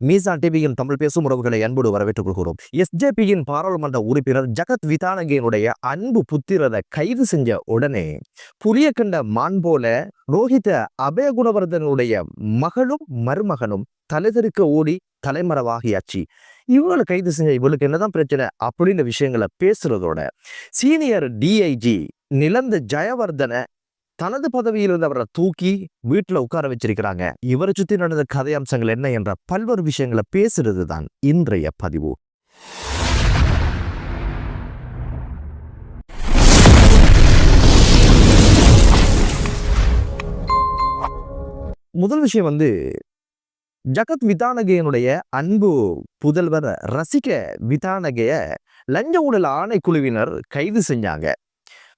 மீசான் டிவியின் தமிழ் பேசும் உறவுகளை அன்போடு வரவேற்றுக் கொள்கிறோம். எஸ்ஜேபியின் பாராளுமன்ற உறுப்பினர் ஜகத் விதானகேனுடைய அன்பு புத்திரரை கைது செஞ்ச உடனே புலிய கண்ட மான் போல ரோஹித அபயகுணவர்தனுடைய மகளும் மருமகனும் தலைதெறிக்க ஓடி தலைமறைவாகியாச்சு. இவங்களை கைது செஞ்ச இவளுக்கு என்னதான் பிரச்சனை அப்படின்ற விஷயங்களை பேசுறதோட சீனியர் டிஐஜி நிலந்த ஜெயவர்தன தனது பதவியில் இருந்தவரை தூக்கி வீட்டுல உட்கார வச்சிருக்கிறாங்க. இவரை சுத்தி நடந்த கதை அம்சங்கள் என்ன என்ற பல்வேறு விஷயங்களை பேசுறது தான் இன்றைய பதிவு. முதல் விஷயம் ஜகத் விதானகேனுடைய அன்பு புதல்வர் ரசிக விதானகைய லஞ்ச ஊழல் ஆணைக்குழுவினர் கைது செஞ்சாங்க.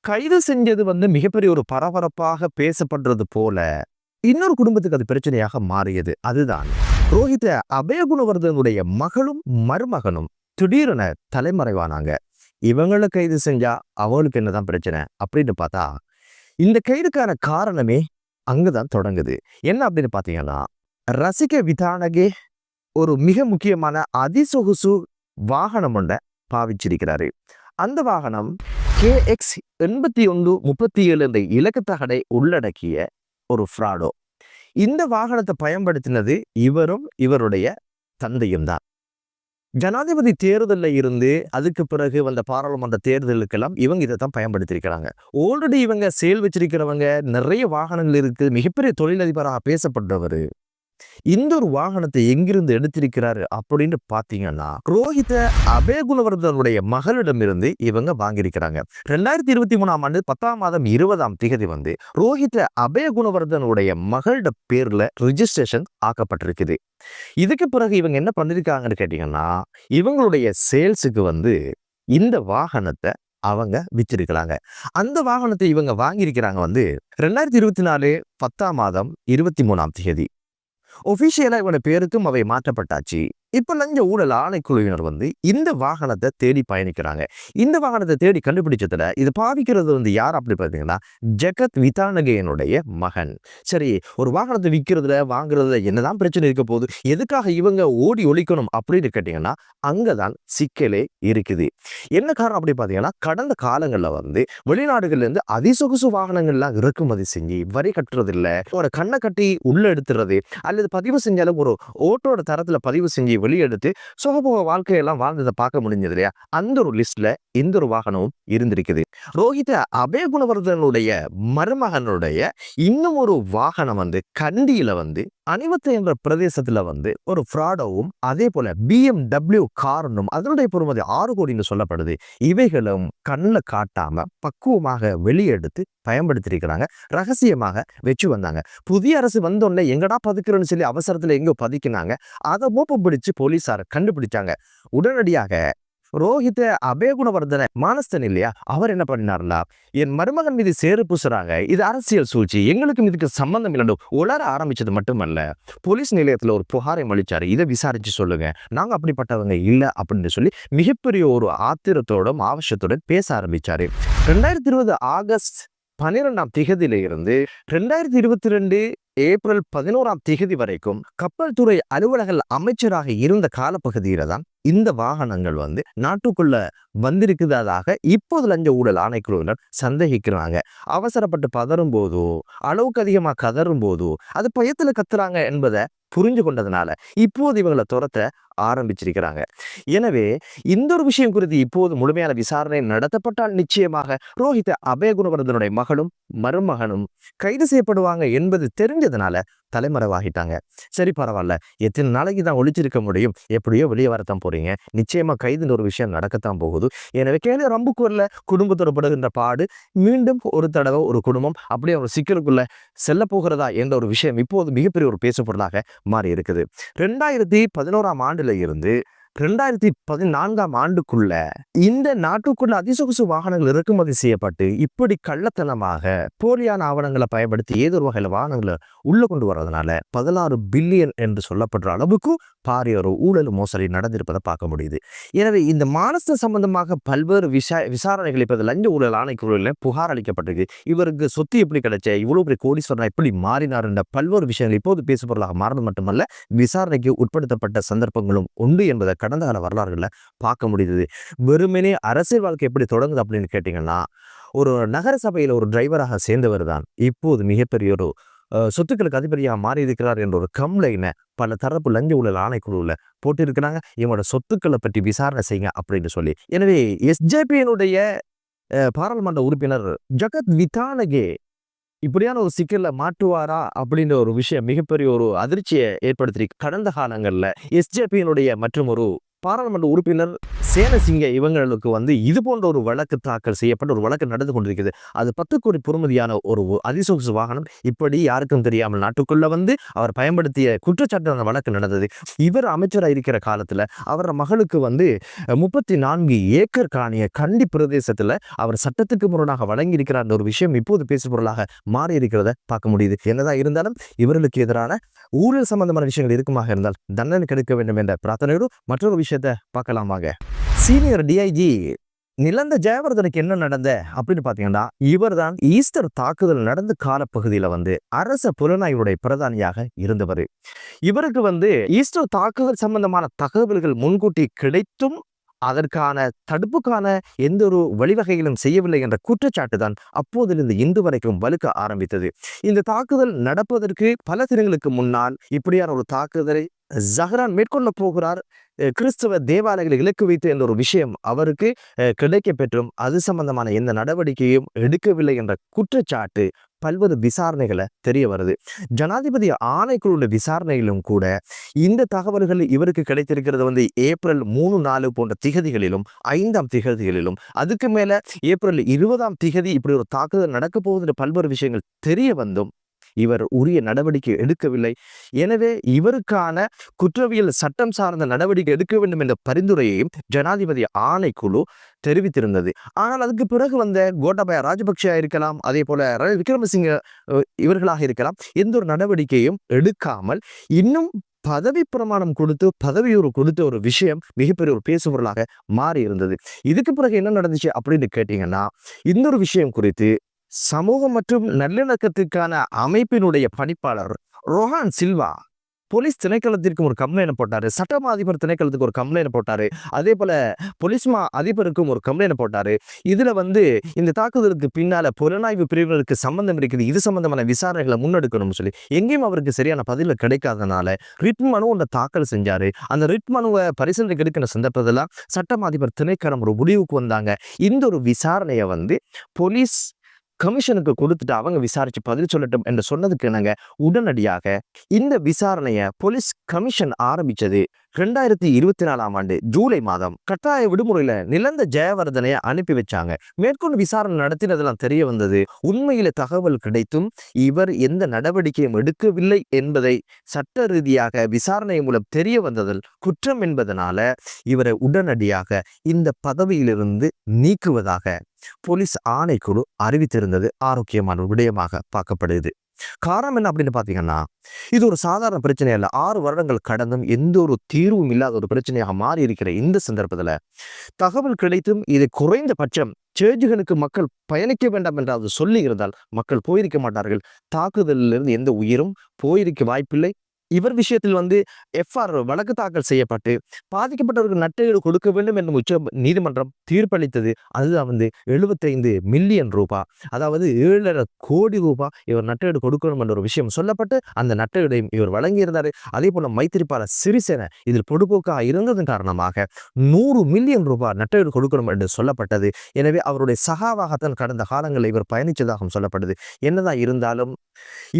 கைது செஞ்சது மிகப்பெரிய ஒரு பரபரப்பாக பேசப்படுறது போல இன்னொரு குடும்பத்துக்கு அது பிரச்சனையாக மாறியது. அதுதான் ரோஹித அபயகுணவர்தனுடைய மகளும் மருமகனும் திடீரென தலைமறைவானாங்க. இவங்களை கைது செஞ்சா அவங்களுக்கு என்னதான் பிரச்சனை அப்படின்னு பார்த்தா இந்த கைதுக்கான காரணமே அங்கதான் தொடங்குது. என்ன அப்படின்னு பாத்தீங்கன்னா, ரசிக விதானகே ஒரு மிக முக்கியமான அதிசொகுசு வாகனம் ஒன்றை பாவிச்சிருக்கிறாரு. அந்த வாகனம் KX 8137 என்ற இலக்கத்தகடை உள்ளடக்கிய ஒரு ஃப்ராடோ. இந்த வாகனத்தை பயன்படுத்தினது இவரும் இவருடைய தந்தையும் தான். ஜனாதிபதி தேர்தலில் இருந்து அதுக்கு பிறகு வந்த பாராளுமன்ற தேர்தலுக்கெல்லாம் இவங்க இதை தான் பயன்படுத்தியிருக்கிறாங்க. ஆல்ரெடி இவங்க சேல் வச்சிருக்கிறவங்க, நிறைய வாகனங்கள் இருக்கு, மிகப்பெரிய தொழிலதிபராக பேசப்படுறவர் இந்த ஒரு வாகனத்தை எங்கிருந்து எடுத்திருக்கிறாரு அப்படின்னு பாத்தீங்கன்னா, ரோஹித அபயகுணவர்தனுடைய மகளிடமிருந்து இவங்க வாங்கியிருக்கிறாங்க. 2023ஆம் ஆண்டு 10ஆம் மாதம் 20ஆம் தேதி ரோஹித அபயகுணவர்தனுடைய மகளிட பேர்ல ரிஜிஸ்ட்ரேஷன் ஆக்கப்பட்டிருக்குது. இதுக்கு பிறகு இவங்க என்ன பண்ணிருக்காங்கன்னு கேட்டீங்கன்னா, இவங்களுடைய சேல்ஸுக்கு இந்த வாகனத்தை அவங்க விச்சிருக்கிறாங்க. அந்த வாகனத்தை இவங்க வாங்கியிருக்கிறாங்க 2024 10ஆம் மாதம் 23ஆம் தேதி. ஒபிஷியலா இவன பேருக்கும் அவை மாற்றப்பட்டாச்சு. இப்ப லஞ்ச ஊழல் ஆணைக்குழுவினர் இந்த வாகனத்தை தேடி பயணிக்கிறாங்க. இந்த வாகனத்தை தேடி கண்டுபிடிச்சதுல இது பாவிக்கிறது யார் அப்படி பார்த்தீங்கன்னா, ஜகத் விதானகேனுடைய மகன். சரி, ஒரு வாகனத்தை விற்கிறதுல வாங்குறதுல என்னதான் பிரச்சனை இருக்க போகுது, எதுக்காக இவங்க ஓடி ஒழிக்கணும் அப்படின்னு கேட்டீங்கன்னா, அங்கதான் சிக்கலே இருக்குது. என்ன காரணம் அப்படி பார்த்தீங்கன்னா, கடந்த காலங்களில் வெளிநாடுகள்ல இருந்து அதிசொகுசு வாகனங்கள்லாம் இறக்குமதி செஞ்சு வரி கட்டுறது இல்லை, ஒரு கண்ணை கட்டி உள்ள எடுத்துறது, அல்லது பதிவு செஞ்சாலும் ஒரு ஓட்டோட தரத்துல பதிவு செஞ்சு வெளியெடுத்து சுகபோக வாழ்க்கையெல்லாம் வாழ்ந்ததை பார்க்க முடிஞ்சது இல்லையா? அந்த ஒரு லிஸ்ட்ல இந்த ஒரு வாகனமும் இருந்திருக்குது. ரோஹித அபயகுணவர்தனுடைய மருமகனுடைய இன்னும் ஒரு வாகனம் கண்டியில அணிவத்தை என்ற பிரதேசத்துல ஒரு ஃப்ராடோவும் அதே போல BMW காரனும் அதனுடைய பொறுமதி 6 கோடின்னு சொல்லப்படுது. இவைகளும் கண்ணில் காட்டாம பக்குவமாக வெளியெடுத்து பயன்படுத்திருக்கிறாங்க. ரகசியமாக வச்சு வந்தாங்க. புதிய அரசு வந்தோடனே எங்கடா பதுக்குறோன்னு சொல்லி அவசரத்துல எங்கோ பதுக்கினாங்க. அதை மோப்ப பிடிச்சு போலீசார் கண்டுபிடிச்சாங்க. உடனடியாக ரோஹித அபயகுணவர்தன மானஸ்தன் இல்லையா, அவர் என்ன பண்ணினார்னா, என் மருமகன் மீது சேறு பூசுறாங்க, இது அரசியல் சூழ்ச்சி, எங்களுக்கும் இதுக்கு சம்பந்தம் இல்லைன்னு உளர ஆரம்பிச்சது மட்டுமல்ல, போலீஸ் நிலையத்துல ஒரு புகாரை அளிச்சாரு. இதை விசாரிச்சு சொல்லுங்க, நாங்க அப்படிப்பட்டவங்க இல்லை அப்படின்னு சொல்லி மிகப்பெரிய ஒரு ஆத்திரத்தோடும் ஆவசியத்துடன் பேச ஆரம்பிச்சாரு. 2020 ஆகஸ்ட் 12ஆம் தேதியில இருந்து 2022 ஏப்ரல் 11ஆம் தேதி வரைக்கும் கப்பல் துறை அலுவலக அமைச்சராக இருந்த காலப்பகுதியில தான் இந்த வாகனங்கள் நாட்டுக்குள்ள வந்திருக்கிறதாக இப்போது லஞ்ச ஊழல் ஆணைக்குழுவினர் சந்தேகிக்கிறாங்க. அவசரப்பட்டு பதறும் போதோ, அளவுக்கு அதிகமா கதறும் போதோ, அது பயத்துல கத்துறாங்க என்பதை புரிஞ்சு கொண்டதுனால இப்போது இவங்களை துரத்த ஆரம்பிச்சிருக்கிறாங்க. எனவே இந்த ஒரு விஷயம் குறித்து இப்போது முழுமையான விசாரணை நடத்தப்பட்டால் நிச்சயமாக ரோஹித அபயகுணவர்தனுடைய மகளும் மருமகனும் கைது செய்யப்படுவாங்க என்பது தெரிஞ்சதுனால தலைமறைவாகிட்டாங்க. சரி, பரவாயில்ல, எத்தனை நாளைக்கு தான் ஒழிச்சிருக்க முடியும், எப்படியோ வெளியே வரத்தான் போறீங்க, நிச்சயமா கைதுன்னு ஒரு விஷயம் நடக்கத்தான் போகுது. எனவே கேள்வி ரம்புக்குள்ள குடும்பத்தோட படுகின்ற பாடு மீண்டும் ஒரு தடவை ஒரு குடும்பம் அப்படியே ஒரு சிக்கலுக்குள்ள செல்ல போகிறதா என்ற ஒரு விஷயம் இப்போது மிகப்பெரிய ஒரு பேசுபொருளாக மாறி இருக்குது. 2011ஆம் ஆண்டுல இருந்து 2014ஆம் ஆண்டுக்குள்ள இந்த நாட்டுக்குள்ள அதிசொகுசு வாகனங்கள் இறக்குமதி செய்யப்பட்டு இப்படி கள்ளத்தனமாக போலியான ஆவணங்களை பயன்படுத்தி ஏதோ ஒரு வகையில வாகனங்களை உள்ள கொண்டு வர்றதுனால 16 பில்லியன் என்று சொல்லப்படுற அளவுக்கு பாரிய ஒரு ஊழல் மோசடி நடந்திருப்பதை பார்க்க முடியுது. எனவே இந்த மானஸ்த சம்பந்தமாக பல்வேறு விசாரணைகள் இப்ப லஞ்ச ஊழல் ஆணைக்குழுவில் புகார் அளிக்கப்பட்டிருக்கு. இவருக்கு சொத்து எப்படி கிடைச்ச, இவ்வளவு பெரிய கோடீஸ்வரனா எப்படி மாறினார் என்ற பல்வேறு விஷயங்கள் இப்போது பேசுபொருளாக மாறது மட்டுமல்ல, விசாரணைக்கு உட்படுத்தப்பட்ட சந்தர்ப்பங்களும் உண்டு என்பதை கடந்த கால வரலாறுகளை பார்க்க முடியுது. வெறுமனே அரசியல் வாழ்க்கை எப்படி தொடங்குது அப்படின்னு கேட்டீங்கன்னா, ஒரு நகர சபையில ஒரு டிரைவராக சேர்ந்தவர் தான் இப்போது மிகப்பெரிய ஒரு சொத்துக்களுக்கு அதிபதியாக மாறி இருக்கிறார் என்ற ஒரு கம்ப்ளைனை பல தரப்பு லஞ்ச ஊழல் ஆணைக்குழுவில் போட்டிருக்கிறாங்க. இவங்களோட சொத்துக்களை பற்றி விசாரணை செய்யுங்க அப்படின்னு சொல்லி. எனவே எஸ்ஜேபியினுடைய பாராளுமன்ற உறுப்பினர் ஜகத் விதானகே இப்படியான ஒரு சிக்கல்ல மாட்டுவாரா அப்படின்ற ஒரு விஷயம் மிகப்பெரிய ஒரு அதிர்ச்சியை ஏற்படுத்தி கடந்த காலங்கள்ல எஸ்ஜேபியினுடைய மற்றும் ஒரு பாராளுமன்ற உறுப்பினர் சேனசிங்க இவங்களுக்கு இது போன்ற ஒரு வழக்கு தாக்கல் செய்யப்பட்ட ஒரு வழக்கு நடந்து கொண்டிருக்கிறது. அது 10 கோடி பொறுமதியான ஒரு அதிசொகுசு வாகனம் இப்படி யாருக்கும் தெரியாமல் நாட்டுக்குள்ள அவர் பயன்படுத்திய குற்றச்சாட்டு வழக்கு நடந்தது. இவர் அமைச்சராக இருக்கிற காலத்துல அவர் மகளுக்கு 34 ஏக்கர் காணிய கண்டி பிரதேசத்துல அவர் சட்டத்துக்கு முரணாக வழங்கி இருக்கிறார் ஒரு விஷயம் இப்போது பேசுபொருளாக மாறி இருக்கிறத பார்க்க முடியுது. என்னதான் இருந்தாலும் இவர்களுக்கு எதிரான ஊழல் சம்பந்தமான விஷயங்கள் இருக்குமாக இருந்தால் தண்டனை கிடைக்க வேண்டும் என்ற பிரார்த்தனையோடு மற்றொரு விஷயத்தை பார்க்கலாமாக. சீனியர் டிஐஜி நிலந்த ஜெயவர்தனுக்கு என்ன நடந்த அப்படின்னு பாத்தீங்கன்னா, இவர் தான் ஈஸ்டர் தாக்குதல் நடந்த காலப்பகுதியில அரச புலனாய்வுடைய பிரதானியாக இருந்தவர். இவருக்கு ஈஸ்டர் தாக்குதல் சம்பந்தமான தகவல்கள் முன்கூட்டி கிடைத்தும் அதற்கான தடுப்புக்கான எந்த ஒரு வழிவகைகளும் செய்யவில்லை என்ற குற்றச்சாட்டு தான் அப்போதிலிருந்து இன்று வரைக்கும் வலுக்க ஆரம்பித்தது. இந்த தாக்குதல் நடப்பதற்கு பல தினங்களுக்கு முன்னால் இப்படியான ஒரு தாக்குதலை ஜஹ்ரான் மேற்கொள்ள போகிறார், கிறிஸ்தவ தேவாலயங்களை இலக்கு வைத்து என்ற ஒரு விஷயம் அவருக்கு கிடைக்க பெற்றும் அது சம்பந்தமான எந்த நடவடிக்கையும் எடுக்கவில்லை என்ற குற்றச்சாட்டு பல்வேறு விசாரணைகளை தெரிய வருது. ஜனாதிபதி ஆணைக்குழு விசாரணையிலும் கூட இந்த தகவல்கள் இவருக்கு கிடைத்திருக்கிறது ஏப்ரல் 3, 4 போன்ற திகதிகளிலும் 5ஆம் திகதிகளிலும் அதுக்கு மேல ஏப்ரல் 20ஆம் திகதி இப்படி ஒரு தாக்குதல் நடக்க போகுது பல்வேறு விஷயங்கள் தெரிய வந்தும் இவர் உரிய நடவடிக்கை எடுக்கவில்லை. எனவே இவருக்கான குற்றவியல் சட்டம் சார்ந்த நடவடிக்கை எடுக்க வேண்டும் என்ற பரிந்துரையையும் ஜனாதிபதி ஆணைக்குழு தெரிவித்திருந்தது. ஆனால் அதுக்கு பிறகு கோட்டாபய ராஜபக்ஷ இருக்கலாம், அதே போல ரணில் விக்ரமசிங்க இவர்களாக இருக்கலாம், எந்த ஒரு நடவடிக்கையும் எடுக்காமல் இன்னும் பதவி பிரமாணம் கொடுத்து பதவியுறு கொடுத்த ஒரு விஷயம் மிகப்பெரிய ஒரு பேசுபொருளாக மாறி இருந்தது. இதுக்கு பிறகு என்ன நடந்துச்சு அப்படின்னு கேட்டீங்கன்னா, இன்னொரு விஷயம் குறித்து சமூகம் மற்றும் நல்லிணக்கத்துக்கான அமைப்பினுடைய பணிப்பாளர் ரோஹான் சில்வா போலீஸ் திணைக்களத்திற்கும் ஒரு கம்ப்ளைண்ட் போட்டாரு, சட்டமா அதிபர் திணைக்களத்துக்கு ஒரு கம்ப்ளைண்ட் போட்டாரு, அதே போல போலீஸ்மா அதிபருக்கும் ஒரு கம்ப்ளைண்ட் போட்டாரு. இதுல இந்த தாக்குதலுக்கு பின்னால புலனாய்வு பிரிவினருக்கு சம்பந்தம் இருக்குது, இது சம்பந்தமான விசாரணைகளை முன்னெடுக்கணும்னு சொல்லி எங்கேயும் அவருக்கு சரியான பதில கிடைக்காதனால ரிட் மனு ஒன்றை தாக்கல் செஞ்சாரு. அந்த ரிட் மனுவை பரிசீலனைக்கு எடுக்கிற சந்தர்ப்பத்தில் சட்டமா அதிபர் திணைக்களம் ஒரு முடிவுக்கு வந்தாங்க. இந்த ஒரு விசாரணையை போலீஸ் கமிஷனுக்கு கொடுத்துட்டு அவங்க விசாரிச்சு பதில் சொல்லட்டும் என்று சொன்னதுக்கு நாங்க உடனடியாக இந்த விசாரணையை போலீஸ் கமிஷன் ஆரம்பிச்சது 2024ஆம் ஆண்டு ஜூலை மாதம் கட்டாய விடுமுறையில நிலந்த ஜெயவர்தனைய அனுப்பி வச்சாங்க. மேற்கொண்டு விசாரணை நடத்தினதெல்லாம் தெரிய வந்தது. உண்மையில தகவல் கிடைத்தும் இவர் எந்த நடவடிக்கையும் எடுக்கவில்லை என்பதை சட்ட ரீதியாக விசாரணை மூலம் தெரிய வந்ததில் குற்றம் என்பதனால இவரை உடனடியாக இந்த பதவியிலிருந்து நீக்குவதாக போலீஸ் ஆணைக்குழு அறிவித்திருந்தது ஆரோக்கியமான விடயமாக பார்க்கப்படுது. காரணம் என்ன அப்படின்னு பாத்தீங்கன்னா, இது ஒரு சாதாரண பிரச்சனை அல்ல. 6 வருடங்கள் கடந்தும் எந்த ஒரு தீர்வும் இல்லாத ஒரு பிரச்சனையாக மாறி இருக்கிற இந்த சந்தர்ப்பத்துல தகவல் கிடைத்தும் இது குறைந்தபட்சம் சேர்ஜுகளுக்கு மக்கள் பயணிக்க வேண்டாம் என்றாவது சொல்லி இருந்தால் மக்கள் போயிருக்க மாட்டார்கள். தாக்குதலிலிருந்து எந்த உயிரும் போயிருக்க வாய்ப்பில்லை. இவர் விஷயத்தில் எஃப்ஆர் வழக்கு தாக்கல் செய்யப்பட்டு பாதிக்கப்பட்டவருக்கு நட்டஈடு கொடுக்க வேண்டும் என்று உச்ச நீதிமன்றம் தீர்ப்பளித்தது. அதுதான் 75 மில்லியன் ரூபாய், அதாவது 7.5 கோடி ரூபாய் இவர் நட்டஈடு கொடுக்கணும் என்ற ஒரு விஷயம் சொல்லப்பட்டு அந்த நட்டஈடையும் இவர் வழங்கியிருந்தார். அதே போல மைத்திரிபால சிறிசேன இதில் பொதுப்போக்காக இருந்ததன் காரணமாக 100 மில்லியன் ரூபாய் நட்டஈடு கொடுக்கணும் என்று சொல்லப்பட்டது. எனவே அவருடைய சகாவாகத்தான் கடந்த காலங்களில் இவர் பயணித்ததாகவும் சொல்லப்பட்டது. என்னதான் இருந்தாலும்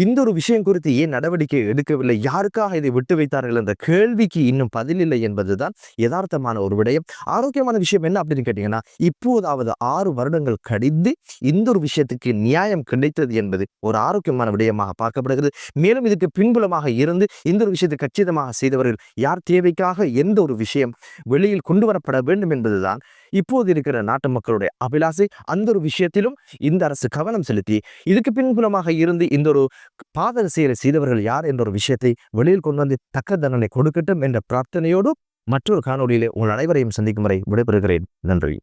இந்த ஒரு விஷயம் குறித்து ஏன் நடவடிக்கை எடுக்கவில்லை, யார் யாருக்காக இதை விட்டு வைத்தார்கள் என்ற கேள்விக்கு இன்னும் பதிலில்லை என்பதுதான் யதார்த்தமான ஒரு விடயம். ஆரோக்கியமான விஷயம் என்ன அப்படின்னு கேட்டீங்கன்னா, இப்போதாவது 6 வருடங்கள் கழிந்து இந்த ஒரு விஷயத்துக்கு நியாயம் கிடைத்தது என்பது ஒரு ஆரோக்கியமான விடயமாக பார்க்கப்படுகிறது. மேலும் இதுக்கு பின்புலமாக இருந்து இந்த ஒரு விஷயத்தை கச்சிதமாக செய்தவர்கள் யார், தேவைக்காக எந்த ஒரு விஷயம் வெளியில் கொண்டு வரப்பட வேண்டும் என்பதுதான் இப்போது இருக்கிற நாட்டு மக்களுடைய அபிலாசை. அந்த ஒரு விஷயத்திலும் இந்த அரசு கவனம் செலுத்தி இதுக்கு பின்புலமாக இருந்து இந்த ஒரு பாதக செயலை செய்தவர்கள் யார் என்ற ஒரு விஷயத்தை வெளியில் கொண்டு வந்து தக்க தண்டனை கொடுக்கட்டும் என்ற பிரார்த்தனையோடு மற்றொரு காணொலியிலே உங்கள் அனைவரையும் சந்திக்கும் வரை விடைபெறுகிறேன். நன்றி.